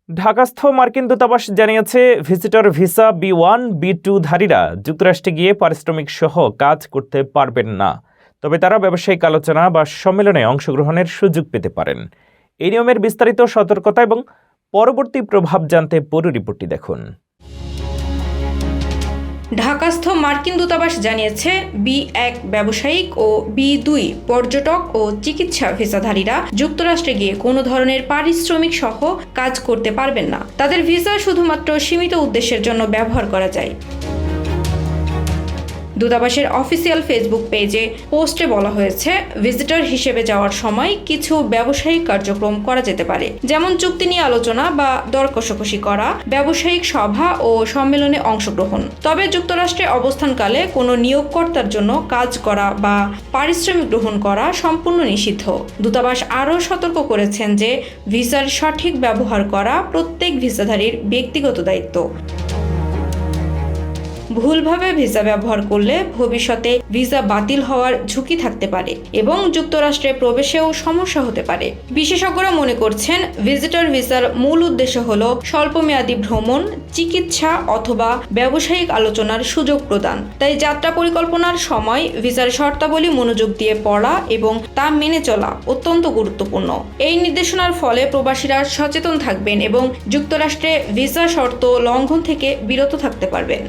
ঢাকাস্থ মার্কিন দূতাবাস জানিয়েছে ভিজিটর ভিসা B1 B2 ধারীরা যুক্তরাষ্ট্রে গিয়ে পারিশ্রমিক সহ কাজ করতে পারবেন না, তবে তারা ব্যবসায়িক আলোচনা বা সম্মেলনে অংশগ্রহণের সুযোগ পেতে পারেন। এই নিয়মের বিস্তারিত সতর্কতা এবং পরবর্তী প্রভাব জানতে পুরো রিপোর্টটি দেখুন। ঢাকাস্থ মার্কিন দূতাবাস জানিয়েছে B1 ব্যবসায়িক ও B2 পর্যটক ও চিকিৎসা ভিসাধারীরা যুক্তরাষ্ট্রে গিয়ে কোনো ধরনের পারিশ্রমিক সহ কাজ করতে পারবেন না। তাদের ভিসা শুধুমাত্র সীমিত উদ্দেশ্যের জন্য ব্যবহার করা যায়। দূতাবাসের অফিসিয়াল ফেসবুক পেজে পোস্টে বলা হয়েছে, ভিজিটর হিসেবে যাওয়ার সময় কিছু ব্যবসায়িক কার্যক্রম করা যেতে পারে, যেমন চুক্তি নিয়ে আলোচনা বা দর কষাকষি করা, ব্যবসায়িক সভা ও সম্মেলনে অংশগ্রহণ। তবে যুক্তরাষ্ট্রে অবস্থানকালে কোনো নিয়োগকর্তার জন্য কাজ করা বা পারিশ্রমিক গ্রহণ করা সম্পূর্ণ নিষিদ্ধ। দূতাবাস আরও সতর্ক করেছেন যে ভিসার সঠিক ব্যবহার করা প্রত্যেক ভিসাধারীর ব্যক্তিগত দায়িত্ব। ভুলভাবে ভিসা ব্যবহার করলে ভবিষ্যতে ভিসা বাতিল হওয়ার ঝুঁকি থাকতে পারে এবং যুক্তরাষ্ট্রে প্রবেশেও সমস্যা হতে পারে। বিশেষজ্ঞরা মনে করছেন, ভিজিটর ভিসার মূল উদ্দেশ্য হল স্বল্পমেয়াদী ভ্রমণ, চিকিৎসা অথবা ব্যবসায়িক আলোচনার সুযোগ প্রদান। তাই যাত্রা পরিকল্পনার সময় ভিসার শর্তাবলী মনোযোগ দিয়ে পড়া এবং তা মেনে চলা অত্যন্ত গুরুত্বপূর্ণ। এই নির্দেশনার ফলে প্রবাসীরা সচেতন থাকবেন এবং যুক্তরাষ্ট্রে ভিসা শর্ত লঙ্ঘন থেকে বিরত থাকতে পারবেন।